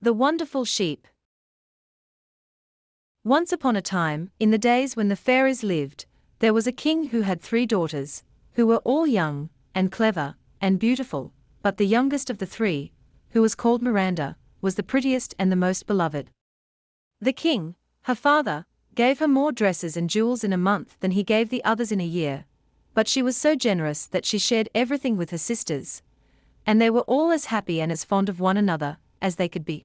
The Wonderful Sheep. Once upon a time, in the days when the fairies lived, there was a king who had 3 daughters, who were all young, and clever, and beautiful, but the youngest of the 3, who was called Miranda, was the prettiest and the most beloved. The king, her father, gave her more dresses and jewels in a month than he gave the others in a year, but she was so generous that she shared everything with her sisters, and they were all as happy and as fond of one another as they could be.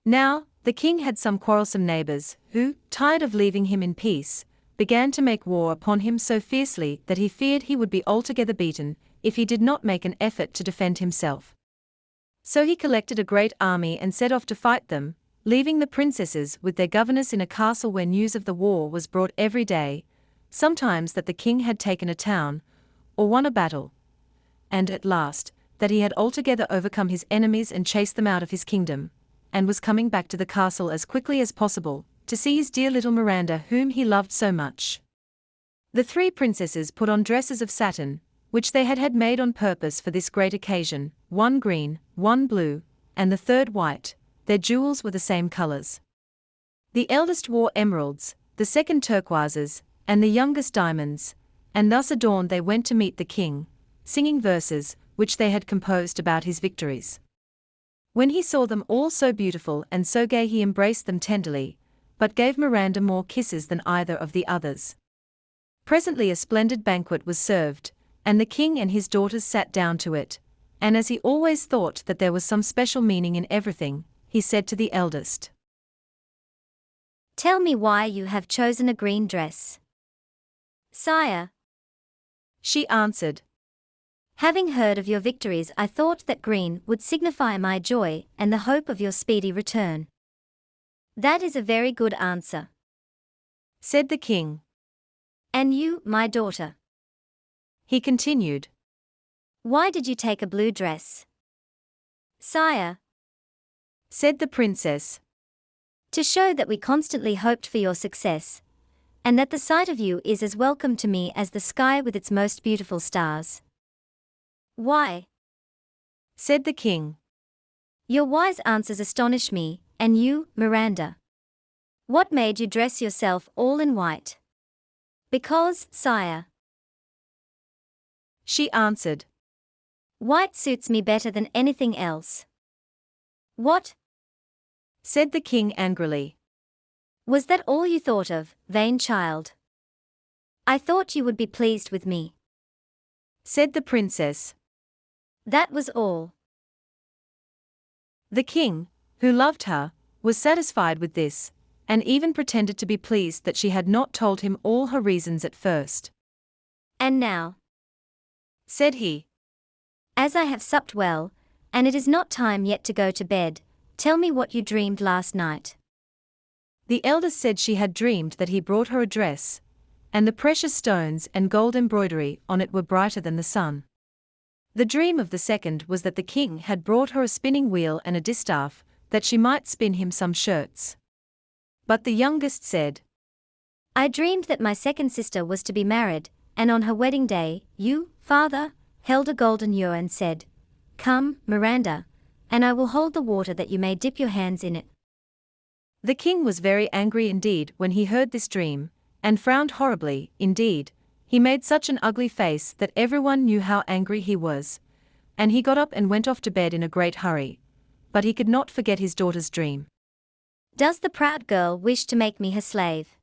Now, the king had some quarrelsome neighbors who, tired of leaving him in peace, began to make war upon him so fiercely that he feared he would be altogether beaten if he did not make an effort to defend himself. So he collected a great army and set off to fight them, leaving the princesses with their governess in a castle where news of the war was brought every day, sometimes that the king had taken a town, or won a battle, and at last, that he had altogether overcome his enemies and chased them out of his kingdom, and was coming back to the castle as quickly as possible, to see his dear little Miranda whom he loved so much. The 3 princesses put on dresses of satin, which they had made on purpose for this great occasion, 1 green, 1 blue, and the 3rd white. Their jewels were the same colors. The eldest wore emeralds, the 2nd turquoises, and the youngest diamonds, and thus adorned they went to meet the king, singing verses, which they had composed about his victories. When he saw them all so beautiful and so gay, he embraced them tenderly, but gave Miranda more kisses than either of the others. Presently a splendid banquet was served, and the king and his daughters sat down to it, and as he always thought that there was some special meaning in everything, he said to the eldest, "Tell me why you have chosen a green dress." "Sire," she answered, "having heard of your victories, I thought that green would signify my joy and the hope of your speedy return." "That is a very good answer," said the king. "And you, my daughter," he continued, "why did you take a blue dress?" "Sire," said the princess, "to show that we constantly hoped for your success, and that the sight of you is as welcome to me as the sky with its most beautiful stars." "Why?" said the king. "Your wise answers astonish me, and you, Miranda. What made you dress yourself all in white?" "Because, sire," she answered, "white suits me better than anything else." "What?" said the king angrily. "Was that all you thought of, vain child? I thought you would be pleased with me," said the princess. "That was all." The king, who loved her, was satisfied with this, and even pretended to be pleased that she had not told him all her reasons at first. "And now," said he, "as I have supped well, and it is not time yet to go to bed, tell me what you dreamed last night." The eldest said she had dreamed that he brought her a dress, and the precious stones and gold embroidery on it were brighter than the sun. The dream of the second was that the king had brought her a spinning wheel and a distaff, that she might spin him some shirts. But the youngest said, "I dreamed that my second sister was to be married, and on her wedding day, you, father, held a golden ewer and said, 'Come, Miranda, and I will hold the water that you may dip your hands in it.'" The king was very angry indeed when he heard this dream, and frowned horribly. Indeed, he made such an ugly face that everyone knew how angry he was, and he got up and went off to bed in a great hurry, but he could not forget his daughter's dream. "Does the proud girl wish to make me her slave?"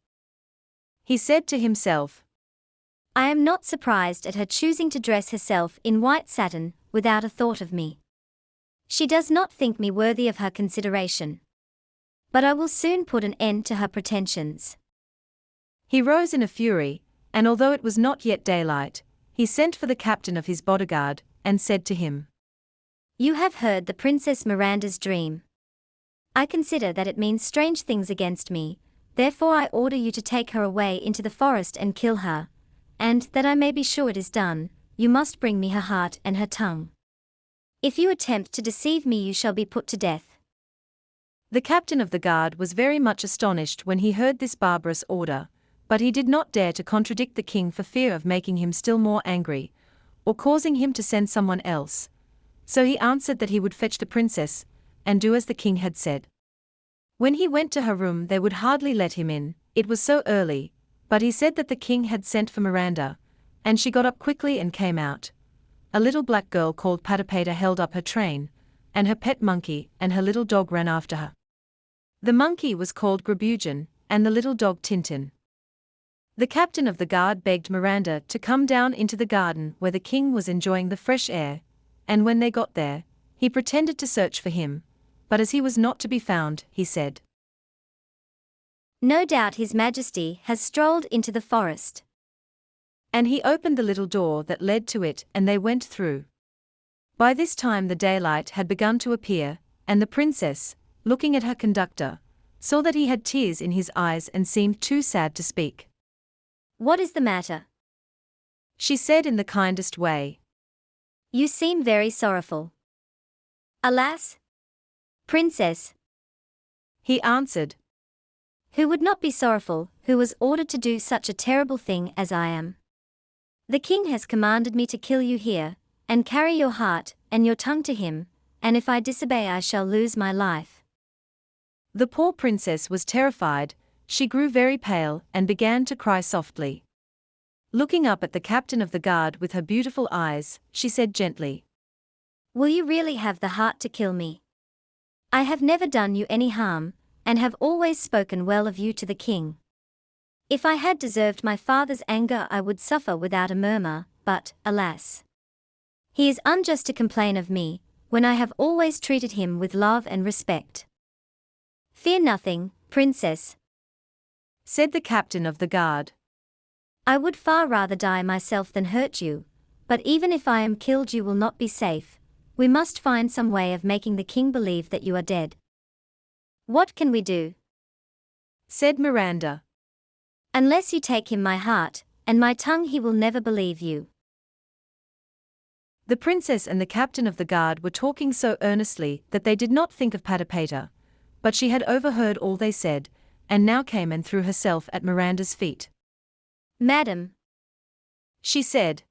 he said to himself. "I am not surprised at her choosing to dress herself in white satin, without a thought of me. She does not think me worthy of her consideration. But I will soon put an end to her pretensions." He rose in a fury, and although it was not yet daylight, he sent for the captain of his bodyguard, and said to him, "You have heard the Princess Miranda's dream. I consider that it means strange things against me, therefore I order you to take her away into the forest and kill her, and, that I may be sure it is done, you must bring me her heart and her tongue. If you attempt to deceive me, you shall be put to death." The captain of the guard was very much astonished when he heard this barbarous order, but he did not dare to contradict the king for fear of making him still more angry, or causing him to send someone else. So he answered that he would fetch the princess, and do as the king had said. When he went to her room, they would hardly let him in, it was so early, but he said that the king had sent for Miranda, and she got up quickly and came out. A little black girl called Patapata held up her train, and her pet monkey and her little dog ran after her. The monkey was called Grabugeon, and the little dog Tintin. The captain of the guard begged Miranda to come down into the garden where the king was enjoying the fresh air, and when they got there, he pretended to search for him, but as he was not to be found, he said, "No doubt His Majesty has strolled into the forest." And he opened the little door that led to it, and they went through. By this time the daylight had begun to appear, and the princess, looking at her conductor, saw that he had tears in his eyes and seemed too sad to speak. "What is the matter?" she said in the kindest way. "You seem very sorrowful." "Alas, Princess," he answered, "who would not be sorrowful, who was ordered to do such a terrible thing as I am? The king has commanded me to kill you here, and carry your heart and your tongue to him, and if I disobey I shall lose my life." The poor princess was terrified, she grew very pale and began to cry softly. Looking up at the captain of the guard with her beautiful eyes, she said gently, "Will you really have the heart to kill me? I have never done you any harm, and have always spoken well of you to the king. If I had deserved my father's anger I would suffer without a murmur, but, alas, he is unjust to complain of me, when I have always treated him with love and respect." "Fear nothing, Princess," said the captain of the guard. "I would far rather die myself than hurt you, but even if I am killed you will not be safe. We must find some way of making the king believe that you are dead." "What can we do?" said Miranda. "Unless you take him my heart and my tongue he will never believe you." The princess and the captain of the guard were talking so earnestly that they did not think of Patapata, but she had overheard all they said, and now came and threw herself at Miranda's feet. "Madam," she said,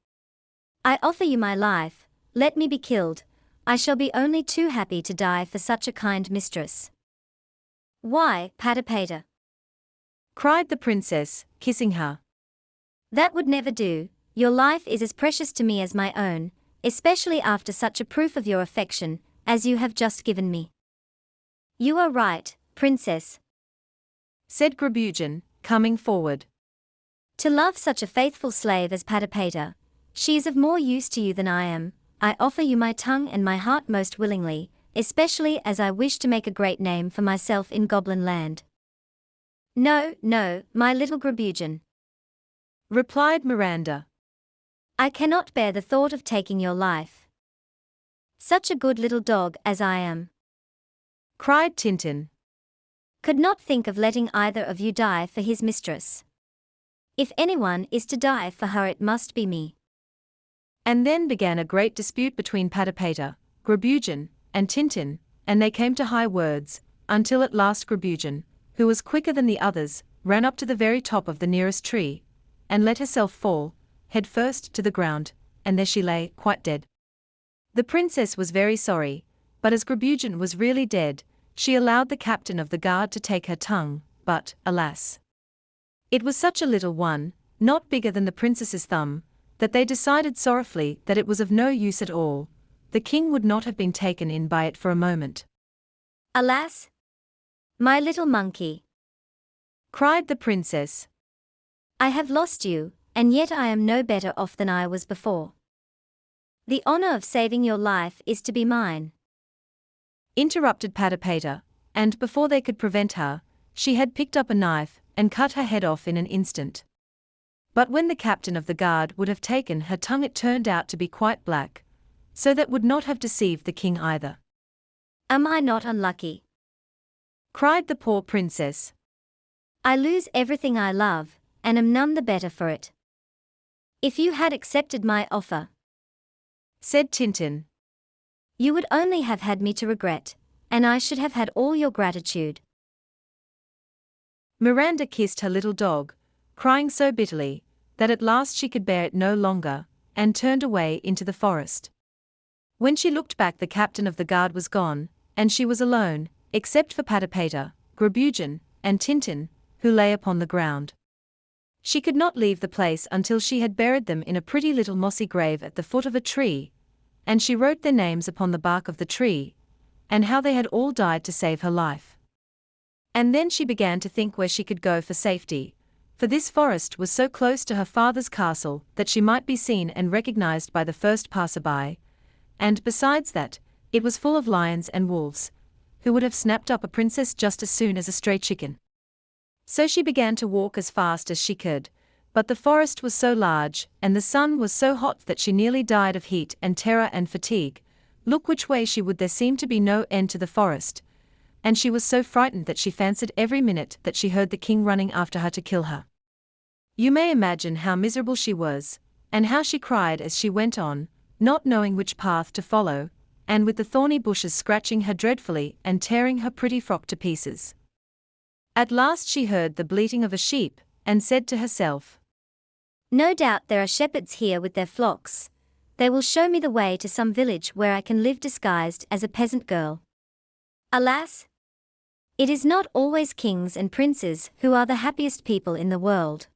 "I offer you my life, let me be killed, I shall be only too happy to die for such a kind mistress." "Why, Patapata?" cried the princess, kissing her. "That would never do, your life is as precious to me as my own, especially after such a proof of your affection, as you have just given me." "You are right, Princess," said Grabugeon, coming forward. "To love such a faithful slave as Patapata. She is of more use to you than I am. I offer you my tongue and my heart most willingly, especially as I wish to make a great name for myself in Goblin Land." "No, no, my little Grabugeon," replied Miranda. "I cannot bear the thought of taking your life. Such a good little dog as I am," cried Tintin, "could not think of letting either of you die for his mistress. If anyone is to die for her it must be me." And then began a great dispute between Patapata, Grabugeon, and Tintin, and they came to high words, until at last Grabugeon, who was quicker than the others, ran up to the very top of the nearest tree, and let herself fall, head first, to the ground, and there she lay, quite dead. The princess was very sorry, but as Grabugeon was really dead, she allowed the captain of the guard to take her tongue, but, alas, it was such a little one, not bigger than the princess's thumb, that they decided sorrowfully that it was of no use at all. The king would not have been taken in by it for a moment. "Alas, my little monkey," cried the princess, "I have lost you, and yet I am no better off than I was before. The honor of saving your life is to be mine." Interrupted Patapata, and before they could prevent her, she had picked up a knife and cut her head off in an instant. But when the captain of the guard would have taken her tongue it turned out to be quite black, so that would not have deceived the king either. "Am I not unlucky?" cried the poor princess. "I lose everything I love, and am none the better for it. If you had accepted my offer," said Tintin, "you would only have had me to regret, and I should have had all your gratitude." Miranda kissed her little dog, crying so bitterly, that at last she could bear it no longer, and turned away into the forest. When she looked back the captain of the guard was gone, and she was alone, except for Patapata, Grabugeon, and Tintin, who lay upon the ground. She could not leave the place until she had buried them in a pretty little mossy grave at the foot of a tree, and she wrote their names upon the bark of the tree, and how they had all died to save her life. And then she began to think where she could go for safety, for this forest was so close to her father's castle that she might be seen and recognized by the first passerby, and besides that, it was full of lions and wolves, who would have snapped up a princess just as soon as a stray chicken. So she began to walk as fast as she could, but the forest was so large, and the sun was so hot that she nearly died of heat and terror and fatigue. Look which way she would, there seemed to be no end to the forest, and she was so frightened that she fancied every minute that she heard the king running after her to kill her. You may imagine how miserable she was, and how she cried as she went on, not knowing which path to follow, and with the thorny bushes scratching her dreadfully and tearing her pretty frock to pieces. At last she heard the bleating of a sheep, and said to herself, "No doubt there are shepherds here with their flocks. They will show me the way to some village where I can live disguised as a peasant girl." Alas! It is not always kings and princes who are the happiest people in the world.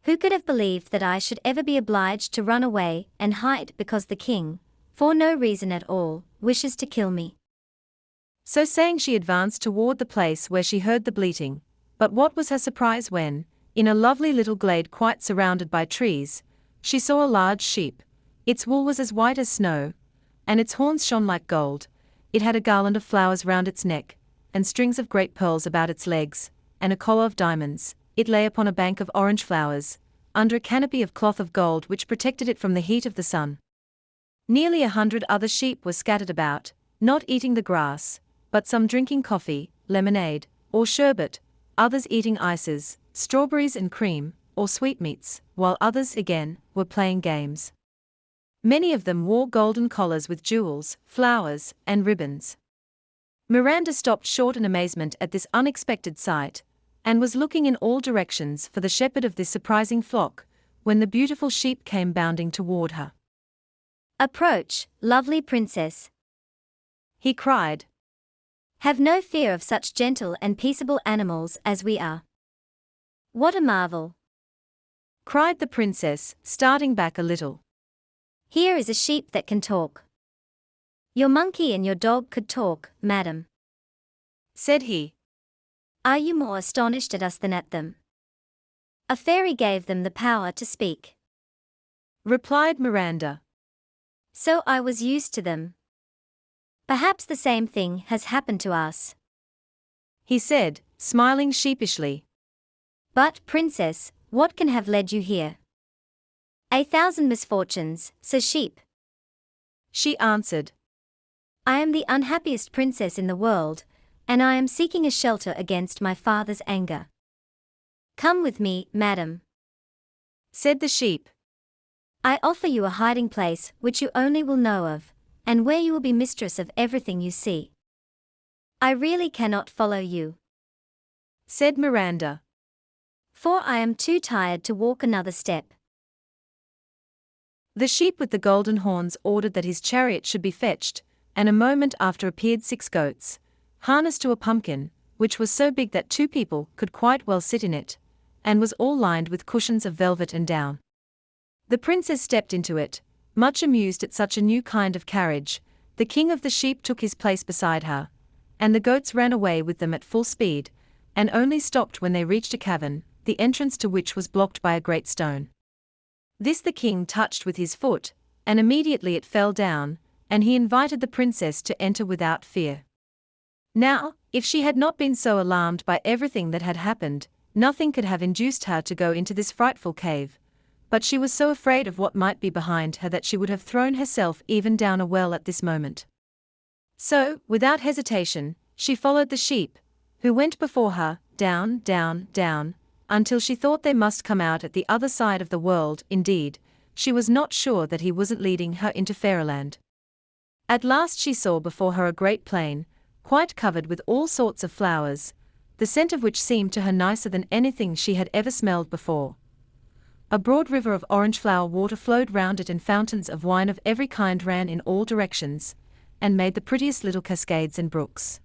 Who could have believed that I should ever be obliged to run away and hide because the king, for no reason at all, wishes to kill me? So saying, she advanced toward the place where she heard the bleating, but what was her surprise when, in a lovely little glade quite surrounded by trees, she saw a large sheep. Its wool was as white as snow, and its horns shone like gold. It had a garland of flowers round its neck, and strings of great pearls about its legs, and a collar of diamonds. It lay upon a bank of orange flowers, under a canopy of cloth of gold which protected it from the heat of the sun. Nearly 100 other sheep were scattered about, not eating the grass, but some drinking coffee, lemonade, or sherbet, others eating ices, strawberries and cream, or sweetmeats, while others, again, were playing games. Many of them wore golden collars with jewels, flowers, and ribbons. Miranda stopped short in amazement at this unexpected sight, and was looking in all directions for the shepherd of this surprising flock, when the beautiful sheep came bounding toward her. "Approach, lovely princess," he cried. "Have no fear of such gentle and peaceable animals as we are." "What a marvel!" cried the princess, starting back a little. "Here is a sheep that can talk." "Your monkey and your dog could talk, madam," said he. "Are you more astonished at us than at them?" "A fairy gave them the power to speak," replied Miranda. "So I was used to them. Perhaps the same thing has happened to us," he said, smiling sheepishly. "But, princess, what can have led you here?" "1,000 misfortunes, Sir Sheep," she answered. "I am the unhappiest princess in the world, and I am seeking a shelter against my father's anger." "Come with me, madam," said the sheep. "I offer you a hiding place which you only will know of, and where you will be mistress of everything you see." "I really cannot follow you," said Miranda, "for I am too tired to walk another step." The sheep with the golden horns ordered that his chariot should be fetched, and a moment after appeared 6 goats, harnessed to a pumpkin, which was so big that 2 people could quite well sit in it, and was all lined with cushions of velvet and down. The princess stepped into it, much amused at such a new kind of carriage. The king of the sheep took his place beside her, and the goats ran away with them at full speed, and only stopped when they reached a cavern, the entrance to which was blocked by a great stone. This the king touched with his foot, and immediately it fell down, and he invited the princess to enter without fear. Now, if she had not been so alarmed by everything that had happened, nothing could have induced her to go into this frightful cave, but she was so afraid of what might be behind her that she would have thrown herself even down a well at this moment. So, without hesitation, she followed the sheep, who went before her, down, down, down, until she thought they must come out at the other side of the world. Indeed, she was not sure that he wasn't leading her into fairyland. At last she saw before her a great plain, quite covered with all sorts of flowers, the scent of which seemed to her nicer than anything she had ever smelled before. A broad river of orange flower water flowed round it, and fountains of wine of every kind ran in all directions, and made the prettiest little cascades and brooks.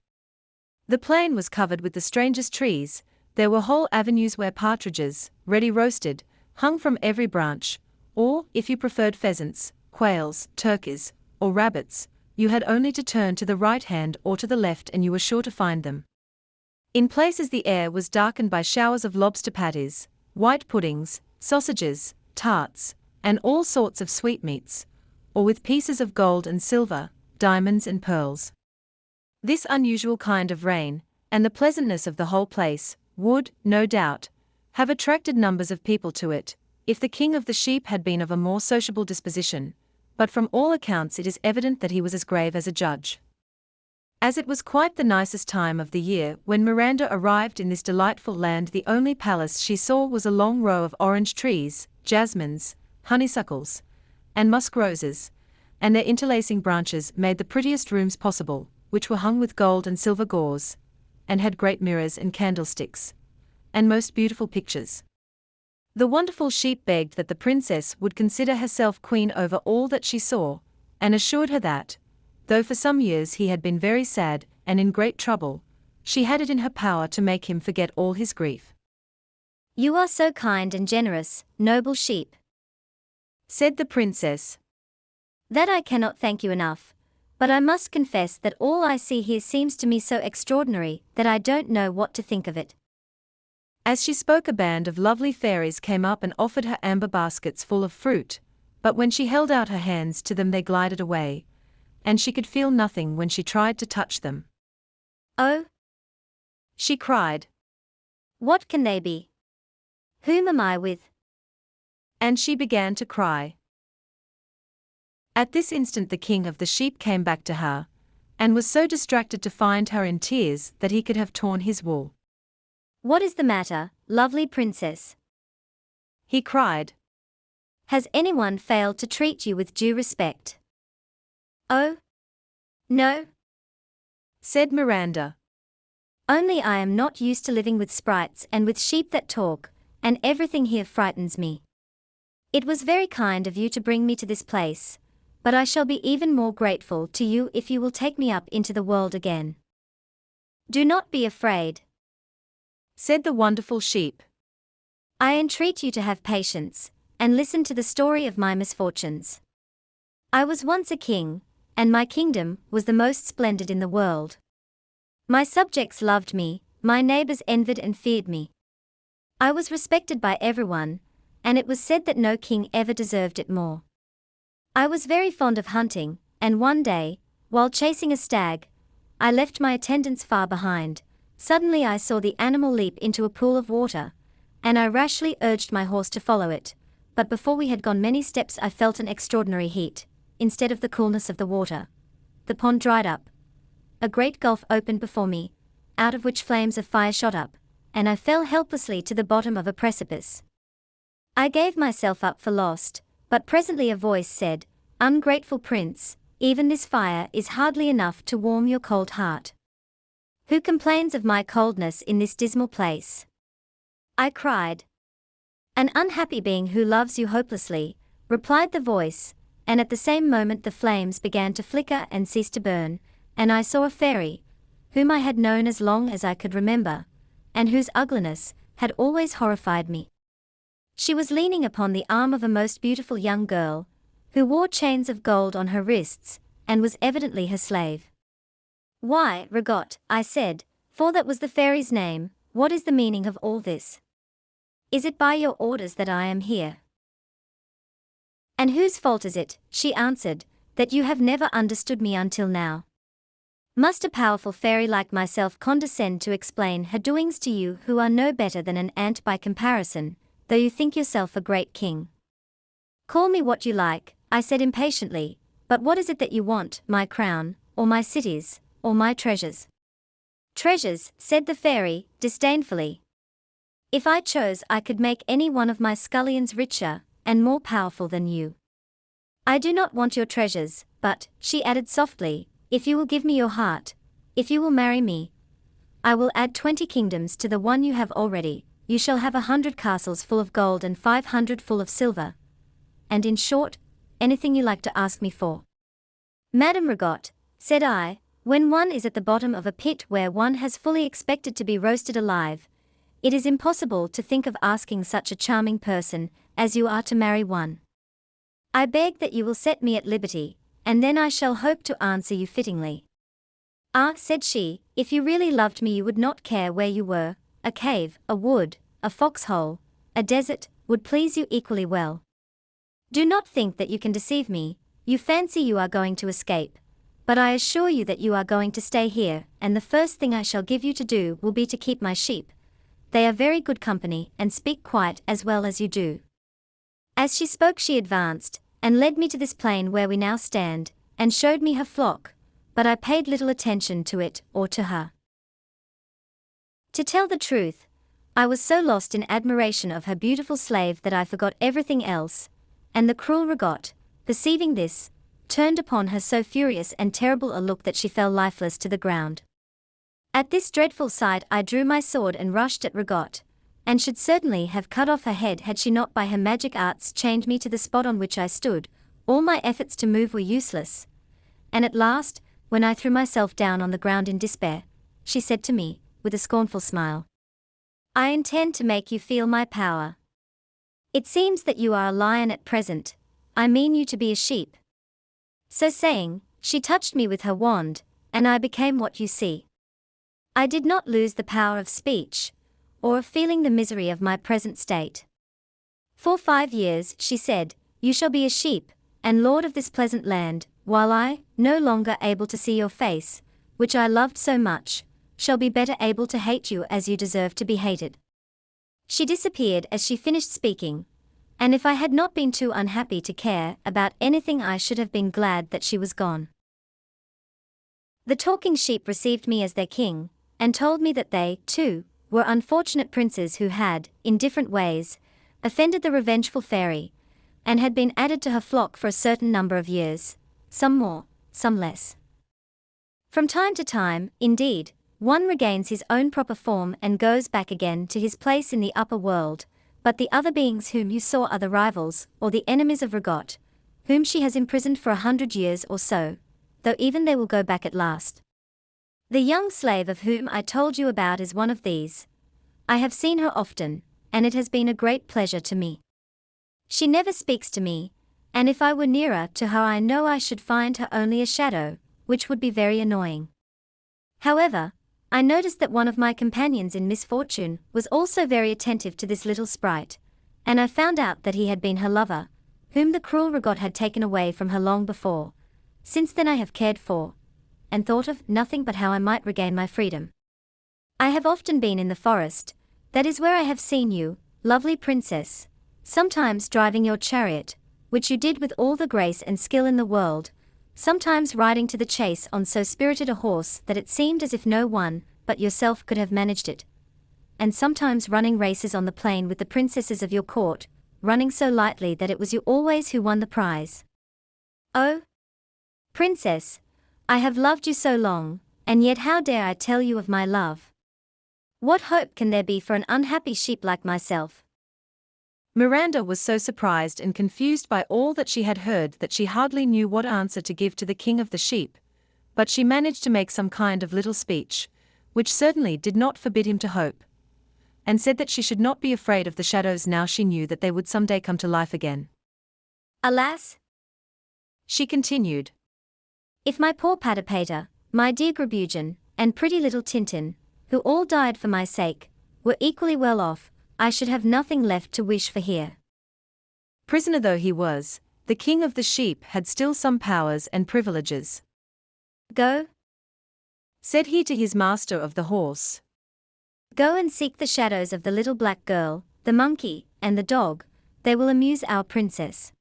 The plain was covered with the strangest trees. There were whole avenues where partridges, ready roasted, hung from every branch, or, if you preferred pheasants, quails, turkeys, or rabbits, you had only to turn to the right hand or to the left and you were sure to find them. In places the air was darkened by showers of lobster patties, white puddings, sausages, tarts, and all sorts of sweetmeats, or with pieces of gold and silver, diamonds and pearls. This unusual kind of rain, and the pleasantness of the whole place, would, no doubt, have attracted numbers of people to it, if the king of the sheep had been of a more sociable disposition, but from all accounts it is evident that he was as grave as a judge. As it was quite the nicest time of the year when Miranda arrived in this delightful land, the only palace she saw was a long row of orange trees, jasmines, honeysuckles, and musk roses, and their interlacing branches made the prettiest rooms possible, which were hung with gold and silver gauze, and had great mirrors and candlesticks, and most beautiful pictures. The wonderful sheep begged that the princess would consider herself queen over all that she saw, and assured her that, though for some years he had been very sad and in great trouble, she had it in her power to make him forget all his grief. "You are so kind and generous, noble sheep," said the princess, "that I cannot thank you enough, but I must confess that all I see here seems to me so extraordinary that I don't know what to think of it." As she spoke, a band of lovely fairies came up and offered her amber baskets full of fruit, but when she held out her hands to them they glided away, and she could feel nothing when she tried to touch them. "Oh," she cried, "what can they be? Whom am I with?" And she began to cry. At this instant the king of the sheep came back to her, and was so distracted to find her in tears that he could have torn his wool. "What is the matter, lovely princess?" he cried. "Has anyone failed to treat you with due respect?" "Oh, no," said Miranda. "Only I am not used to living with sprites and with sheep that talk, and everything here frightens me. It was very kind of you to bring me to this place, but I shall be even more grateful to you if you will take me up into the world again." "Do not be afraid," said the wonderful sheep. "I entreat you to have patience, and listen to the story of my misfortunes. I was once a king, and my kingdom was the most splendid in the world. My subjects loved me, my neighbors envied and feared me. I was respected by everyone, and it was said that no king ever deserved it more. I was very fond of hunting, and one day, while chasing a stag, I left my attendants far behind. Suddenly I saw the animal leap into a pool of water, and I rashly urged my horse to follow it, but before we had gone many steps I felt an extraordinary heat, instead of the coolness of the water. The pond dried up. A great gulf opened before me, out of which flames of fire shot up, and I fell helplessly to the bottom of a precipice. I gave myself up for lost, but presently a voice said, 'Ungrateful prince, even this fire is hardly enough to warm your cold heart. Who complains of my coldness in this dismal place?' I cried. 'An unhappy being who loves you hopelessly,' replied the voice, and at the same moment the flames began to flicker and cease to burn, and I saw a fairy, whom I had known as long as I could remember, and whose ugliness had always horrified me. She was leaning upon the arm of a most beautiful young girl, who wore chains of gold on her wrists, and was evidently her slave. 'Why, Rigot,' I said, for that was the fairy's name, 'what is the meaning of all this? Is it by your orders that I am here?' 'And whose fault is it,' she answered, 'that you have never understood me until now? Must a powerful fairy like myself condescend to explain her doings to you who are no better than an ant by comparison, though you think yourself a great king?' 'Call me what you like,' I said impatiently, 'but what is it that you want, my crown, or my cities, or my treasures?' 'Treasures,' said the fairy, disdainfully. 'If I chose I could make any one of my scullions richer, and more powerful than you. I do not want your treasures, but,' she added softly, 'if you will give me your heart, if you will marry me, I will add 20 kingdoms to the one you have already, you shall have 100 castles full of gold and 500 full of silver, and in short, anything you like to ask me for.' 'Madame Rigot,' said I, when one is at the bottom of a pit where one has fully expected to be roasted alive, it is impossible to think of asking such a charming person as you are to marry one. I beg that you will set me at liberty, and then I shall hope to answer you fittingly. Ah, said she, if you really loved me you would not care where you were, a cave, a wood, a foxhole, a desert, would please you equally well. Do not think that you can deceive me, you fancy you are going to escape, but I assure you that you are going to stay here, and the first thing I shall give you to do will be to keep my sheep. They are very good company and speak quite as well as you do. As she spoke she advanced, and led me to this plain where we now stand, and showed me her flock, but I paid little attention to it or to her. To tell the truth, I was so lost in admiration of her beautiful slave that I forgot everything else, and the cruel Rigot, perceiving this, turned upon her so furious and terrible a look that she fell lifeless to the ground. At this dreadful sight I drew my sword and rushed at Rigot, and should certainly have cut off her head had she not by her magic arts chained me to the spot on which I stood. All my efforts to move were useless, and at last, when I threw myself down on the ground in despair, she said to me, with a scornful smile, I intend to make you feel my power. It seems that you are a lion at present, I mean you to be a sheep. So saying, she touched me with her wand, and I became what you see. I did not lose the power of speech, or of feeling the misery of my present state. For 5 years, she said, you shall be a sheep, and lord of this pleasant land, while I, no longer able to see your face, which I loved so much, shall be better able to hate you as you deserve to be hated. She disappeared as she finished speaking, and if I had not been too unhappy to care about anything I should have been glad that she was gone. The talking sheep received me as their king, and told me that they, too, were unfortunate princes who had, in different ways, offended the revengeful fairy, and had been added to her flock for a certain number of years, some more, some less. From time to time, indeed, one regains his own proper form and goes back again to his place in the upper world, but the other beings whom you saw are the rivals, or the enemies of Rigot, whom she has imprisoned for 100 years or so, though even they will go back at last. The young slave of whom I told you about is one of these. I have seen her often, and it has been a great pleasure to me. She never speaks to me, and if I were nearer to her I know I should find her only a shadow, which would be very annoying. However, I noticed that one of my companions in misfortune was also very attentive to this little sprite, and I found out that he had been her lover, whom the cruel Rigot had taken away from her long before. Since then I have cared for, and thought of, nothing but how I might regain my freedom. I have often been in the forest, that is where I have seen you, lovely princess, sometimes driving your chariot, which you did with all the grace and skill in the world, sometimes riding to the chase on so spirited a horse that it seemed as if no one but yourself could have managed it, and sometimes running races on the plain with the princesses of your court, running so lightly that it was you always who won the prize. Oh, princess, I have loved you so long, and yet how dare I tell you of my love? What hope can there be for an unhappy sheep like myself? Miranda was so surprised and confused by all that she had heard that she hardly knew what answer to give to the king of the sheep, but she managed to make some kind of little speech, which certainly did not forbid him to hope, and said that she should not be afraid of the shadows now she knew that they would some day come to life again. Alas, she continued, if my poor Patapater, my dear Grabugeon, and pretty little Tintin, who all died for my sake, were equally well off, I should have nothing left to wish for here. Prisoner though he was, the king of the sheep had still some powers and privileges. Go, said he to his master of the horse. Go and seek the shadows of the little black girl, the monkey, and the dog, they will amuse our princess.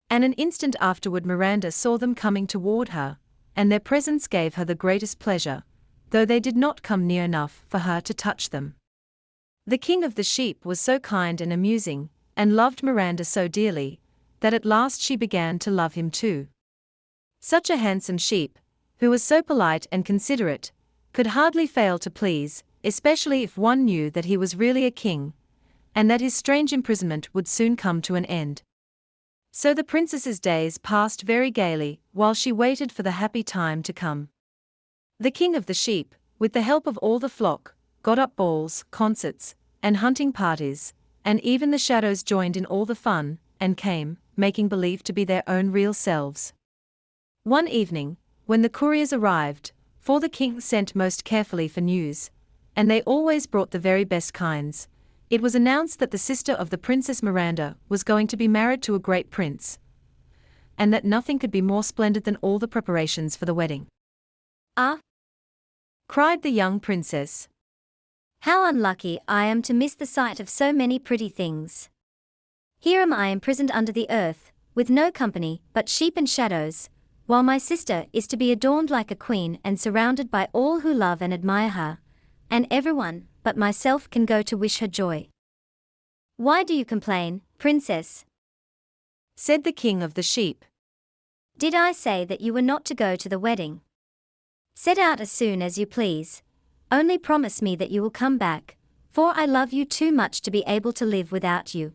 And an instant afterward Miranda saw them coming toward her, and their presence gave her the greatest pleasure, though they did not come near enough for her to touch them. The king of the sheep was so kind and amusing, and loved Miranda so dearly, that at last she began to love him too. Such a handsome sheep, who was so polite and considerate, could hardly fail to please, especially if one knew that he was really a king, and that his strange imprisonment would soon come to an end. So the princess's days passed very gaily, while she waited for the happy time to come. The king of the sheep, with the help of all the flock, got up balls, concerts, and hunting parties, and even the shadows joined in all the fun, and came, making believe to be their own real selves. One evening, when the couriers arrived, for the king sent most carefully for news, and they always brought the very best kinds, it was announced that the sister of the Princess Miranda was going to be married to a great prince, and that nothing could be more splendid than all the preparations for the wedding. Ah, Cried the young princess. how unlucky I am to miss the sight of so many pretty things. Here am I imprisoned under the earth, with no company but sheep and shadows, while my sister is to be adorned like a queen and surrounded by all who love and admire her, and everyone but myself can go to wish her joy. Why do you complain, princess? Said the king of the sheep. Did I say that you were not to go to the wedding? Set out as soon as you please. Only promise me that you will come back, for I love you too much to be able to live without you.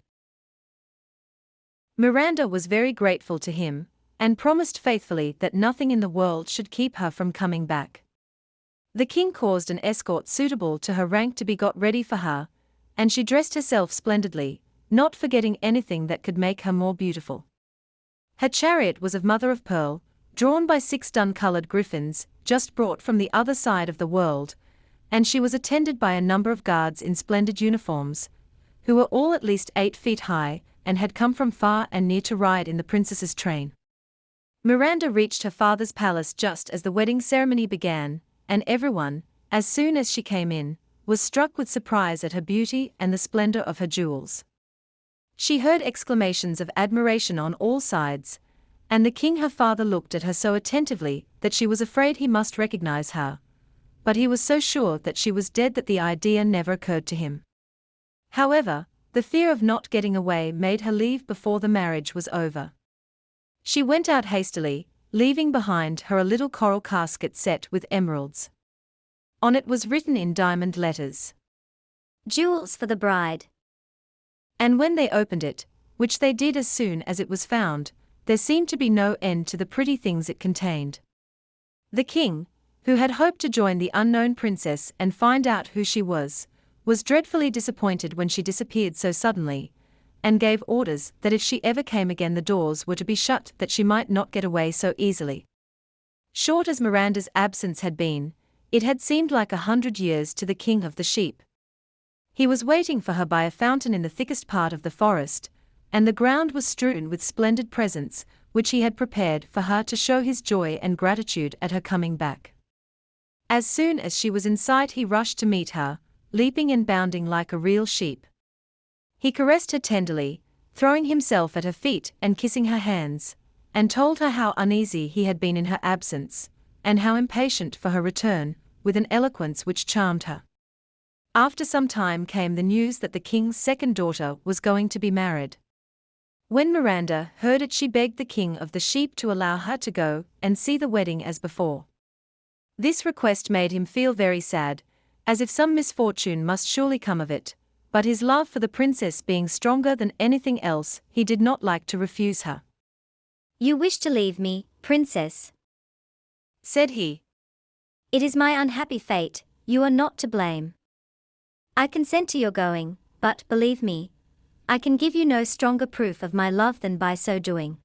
Miranda was very grateful to him, and promised faithfully that nothing in the world should keep her from coming back. The king caused an escort suitable to her rank to be got ready for her, and she dressed herself splendidly, not forgetting anything that could make her more beautiful. Her chariot was of mother of pearl, drawn by 6 dun-colored griffins, just brought from the other side of the world, and she was attended by a number of guards in splendid uniforms, who were all at least 8 feet high, and had come from far and near to ride in the princess's train. Miranda reached her father's palace just as the wedding ceremony began, and everyone, as soon as she came in, was struck with surprise at her beauty and the splendor of her jewels. She heard exclamations of admiration on all sides, and the king her father looked at her so attentively that she was afraid he must recognize her, but he was so sure that she was dead that the idea never occurred to him. However, the fear of not getting away made her leave before the marriage was over. She went out hastily, leaving behind her a little coral casket set with emeralds. On it was written in diamond letters, Jewels for the bride. and when they opened it, which they did as soon as it was found, there seemed to be no end to the pretty things it contained. The king, who had hoped to join the unknown princess and find out who she was dreadfully disappointed when she disappeared so suddenly, and gave orders that if she ever came again the doors were to be shut that she might not get away so easily. Short as Miranda's absence had been, it had seemed like 100 years to the king of the sheep. He was waiting for her by a fountain in the thickest part of the forest, and the ground was strewn with splendid presents, which he had prepared for her to show his joy and gratitude at her coming back. As soon as she was in sight he rushed to meet her, leaping and bounding like a real sheep. He caressed her tenderly, throwing himself at her feet and kissing her hands, and told her how uneasy he had been in her absence, and how impatient for her return, with an eloquence which charmed her. After some time came the news that the king's second daughter was going to be married. When Miranda heard it she begged the king of the sheep to allow her to go and see the wedding as before. This request made him feel very sad, as if some misfortune must surely come of it, but his love for the princess being stronger than anything else, he did not like to refuse her. You wish to leave me, princess, said he. It is my unhappy fate, you are not to blame. I consent to your going, but, believe me, I can give you no stronger proof of my love than by so doing.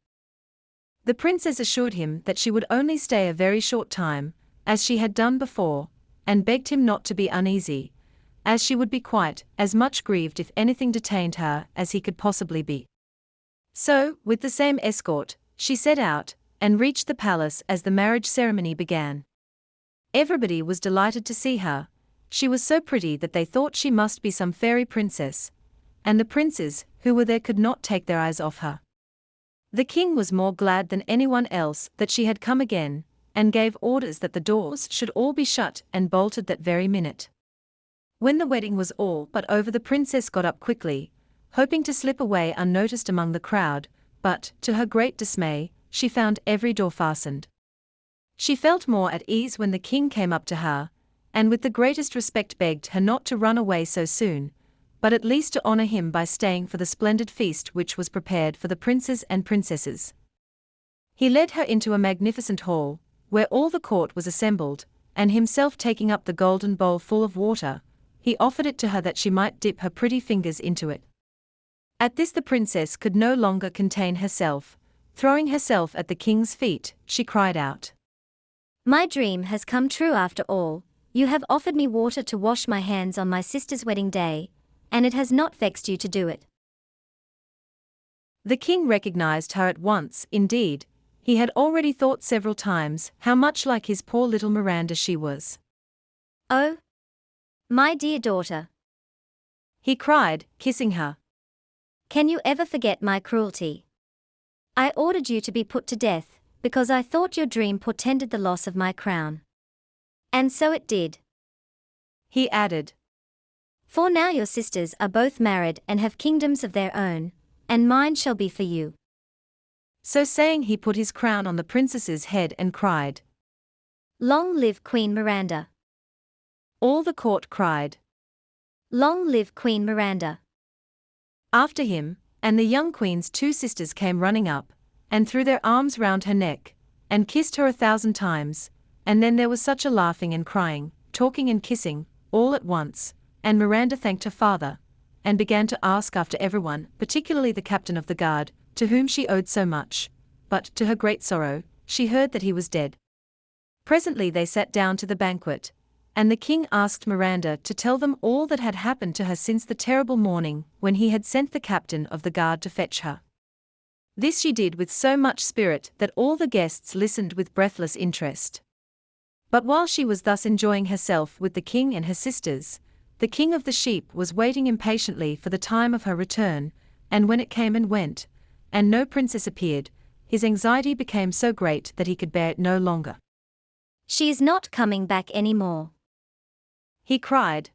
The princess assured him that she would only stay a very short time, as she had done before, and begged him not to be uneasy, as she would be quite as much grieved if anything detained her as he could possibly be. So, with the same escort, she set out, and reached the palace as the marriage ceremony began. Everybody was delighted to see her. She was so pretty that they thought she must be some fairy princess, and the princes who were there could not take their eyes off her. The king was more glad than anyone else that she had come again, and gave orders that the doors should all be shut and bolted that very minute. When the wedding was all but over the princess got up quickly, hoping to slip away unnoticed among the crowd, but, to her great dismay, she found every door fastened. She felt more at ease when the king came up to her, and with the greatest respect begged her not to run away so soon, but at least to honor him by staying for the splendid feast which was prepared for the princes and princesses. He led her into a magnificent hall, where all the court was assembled, and himself taking up the golden bowl full of water, he offered it to her that she might dip her pretty fingers into it. At this the princess could no longer contain herself. Throwing herself at the king's feet, she cried out, My dream has come true after all. You have offered me water to wash my hands on my sister's wedding day, and it has not vexed you to do it. The king recognized her at once. Indeed, he had already thought several times how much like his poor little Miranda she was. Oh, my dear daughter, he cried, kissing her. Can you ever forget my cruelty? I ordered you to be put to death, because I thought your dream portended the loss of my crown. And so it did. He added, For now your sisters are both married and have kingdoms of their own, and mine shall be for you. So saying, he put his crown on the princess's head and cried, Long live Queen Miranda. All the court cried, Long live Queen Miranda. After him, and the young queen's 2 sisters came running up, and threw their arms round her neck, and kissed her 1,000 times, and then there was such a laughing and crying, talking and kissing, all at once, and Miranda thanked her father, and began to ask after everyone, particularly the captain of the guard, to whom she owed so much, but, to her great sorrow, she heard that he was dead. Presently they sat down to the banquet, and the king asked Miranda to tell them all that had happened to her since the terrible morning when he had sent the captain of the guard to fetch her. This she did with so much spirit that all the guests listened with breathless interest. But while she was thus enjoying herself with the king and her sisters, the king of the sheep was waiting impatiently for the time of her return, and when it came and went, and no princess appeared, his anxiety became so great that he could bear it no longer. She is not coming back any more, he cried.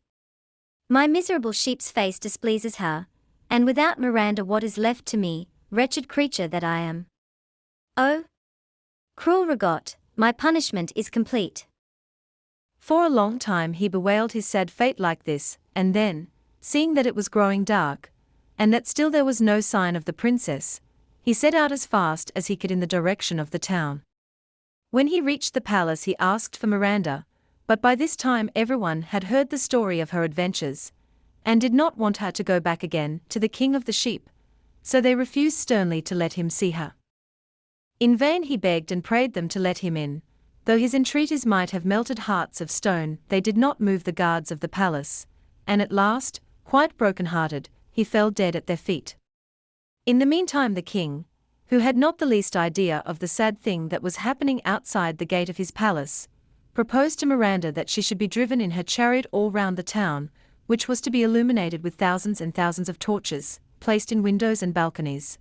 My miserable sheep's face displeases her, and without Miranda what is left to me, wretched creature that I am? Oh, cruel Rigot, my punishment is complete. For a long time he bewailed his sad fate like this, and then, seeing that it was growing dark, and that still there was no sign of the princess, he set out as fast as he could in the direction of the town. When he reached the palace he asked for Miranda, but by this time everyone had heard the story of her adventures, and did not want her to go back again to the king of the sheep, so they refused sternly to let him see her. In vain he begged and prayed them to let him in. Though his entreaties might have melted hearts of stone, they did not move the guards of the palace, and at last, quite broken-hearted, he fell dead at their feet. In the meantime the king, who had not the least idea of the sad thing that was happening outside the gate of his palace, proposed to Miranda that she should be driven in her chariot all round the town, which was to be illuminated with thousands and thousands of torches, placed in windows and balconies,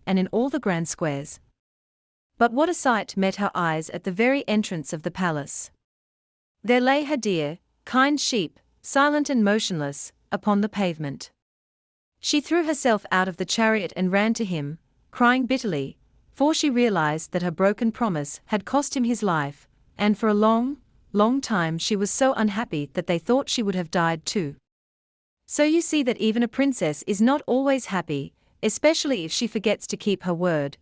and in all the grand squares. But what a sight met her eyes at the very entrance of the palace! There lay her dear, kind sheep, silent and motionless, upon the pavement. She threw herself out of the chariot and ran to him, crying bitterly, for she realized that her broken promise had cost him his life, and for a long, long time she was so unhappy that they thought she would have died too. So you see that even a princess is not always happy, especially if she forgets to keep her word,